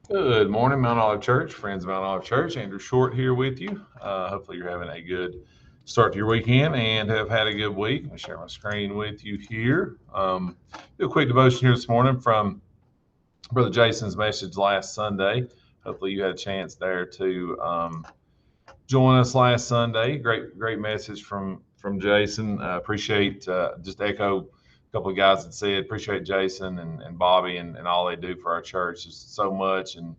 Good morning, Mount Olive Church, friends of Mount Olive Church. Andrew Short here with you. Hopefully, you're having a good start to your weekend and have had a good week. I'll share my screen with you here. Do a quick devotion here this morning from Brother Jason's message last Sunday. Hopefully, you had a chance there to join us last Sunday. Great message from Jason. Appreciate just echo a couple of guys that said appreciate Jason and Bobby and all they do for our church. Just so much and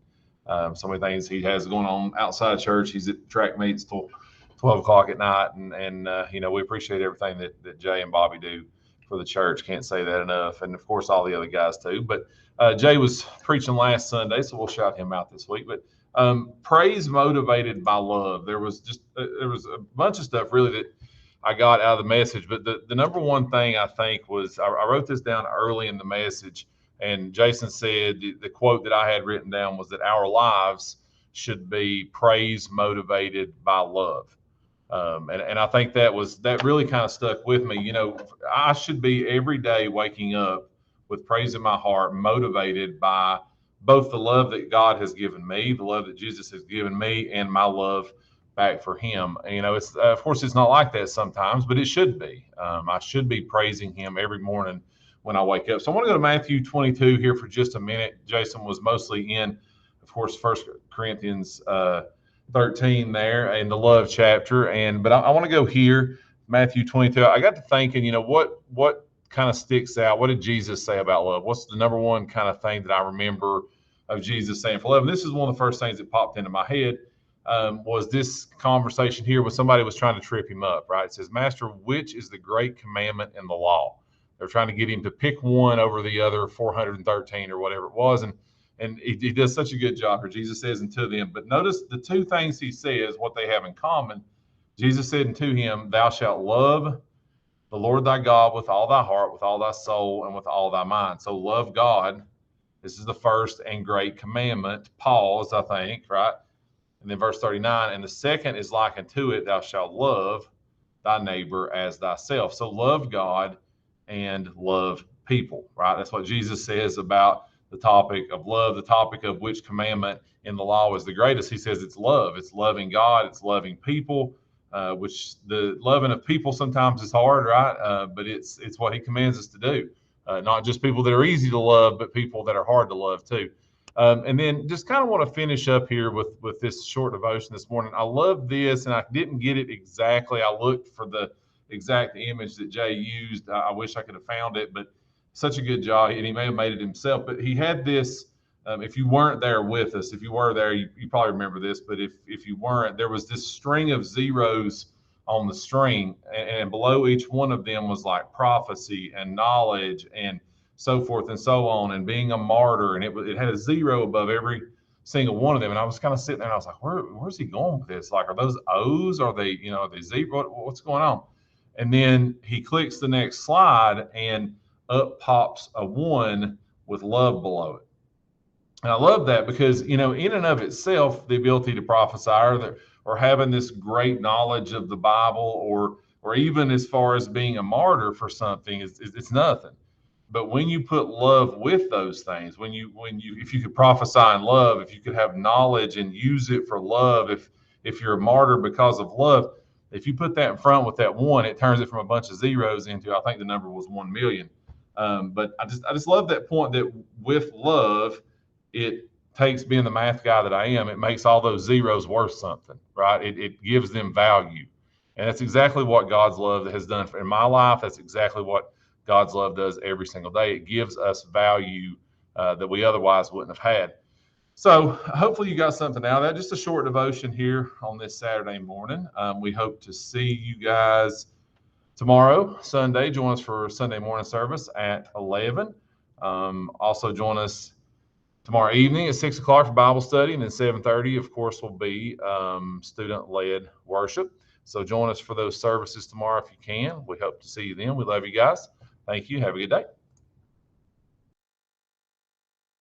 so many things he has going on outside church. He's at track meets till 12 o'clock at night, and we appreciate everything that Jay and Bobby do for the church. Can't say that enough, and of course all the other guys too. But Jay was preaching last Sunday, so we'll shout him out this week. But praise motivated by love. There was a bunch of stuff really that I got out of the message, but the number one thing I think was I wrote this down early in the message, and Jason said the quote that I had written down was that our lives should be praise motivated by love. And I think that really kind of stuck with me. I should be every day waking up with praise in my heart, motivated by both the love that God has given me, the love that Jesus has given me, and my love back for Him. It's of course it's not like that sometimes, but it should be. I should be praising Him every morning when I wake up. So I want to go to Matthew 22 here for just a minute. Jason was mostly in, of course, First Corinthians 13 there in the love chapter, but I want to go here, Matthew 22. I got to thinking, what kind of sticks out? What did Jesus say about love? What's the number one kind of thing that I remember of Jesus saying for love? And this is one of the first things that popped into my head. Was this conversation here when somebody was trying to trip him up, right? It says, Master, which is the great commandment in the law? They're trying to get him to pick one over the other 413 or whatever it was. And he does such a good job here. Jesus says unto them, but notice the two things he says, what they have in common. Jesus said unto him, thou shalt love the Lord thy God with all thy heart, with all thy soul, and with all thy mind. So love God. This is the first and great commandment. Pause, I think, right? And then verse 39, and the second is like unto it, thou shalt love thy neighbor as thyself. So love God and love people, right? That's what Jesus says about the topic of love, the topic of which commandment in the law is the greatest. He says it's love. It's loving God. It's loving people, which the loving of people sometimes is hard, right? But it's what he commands us to do. Not just people that are easy to love, but people that are hard to love too. And then just kind of want to finish up here with this short devotion this morning. I love this, and I didn't get it exactly. I looked for the exact image that Jay used. I wish I could have found it, but such a good job, and he may have made it himself. But he had this. If you weren't there with us, if you were there, you probably remember this. But if you weren't, there was this string of zeros on the string, and below each one of them was like prophecy and knowledge and so forth and so on, and being a martyr, and it had a zero above every single one of them. And I was kind of sitting there, and I was like, where's he going with this? Like, are those O's? Are they zero? What's going on? And then he clicks the next slide, and up pops a one with love below it. And I love that because, in and of itself, the ability to prophesy or having this great knowledge of the Bible or even as far as being a martyr for something, it's nothing. But when you put love with those things, if you could prophesy in love, if you could have knowledge and use it for love, if you're a martyr because of love, if you put that in front with that one, it turns it from a bunch of zeros into, I think the number was 1 million. But I just love that point that with love, it takes, being the math guy that I am, it makes all those zeros worth something, right? It gives them value. And that's exactly what God's love has done in my life. That's exactly what God's love does every single day. It gives us value that we otherwise wouldn't have had. So hopefully you got something out of that. Just a short devotion here on this Saturday morning. We hope to see you guys tomorrow, Sunday. Join us for Sunday morning service at 11. Also join us tomorrow evening at 6 o'clock for Bible study, and then 7:30, of course, will be student-led worship. So join us for those services tomorrow if you can. We hope to see you then. We love you guys. Thank you. Have a good day.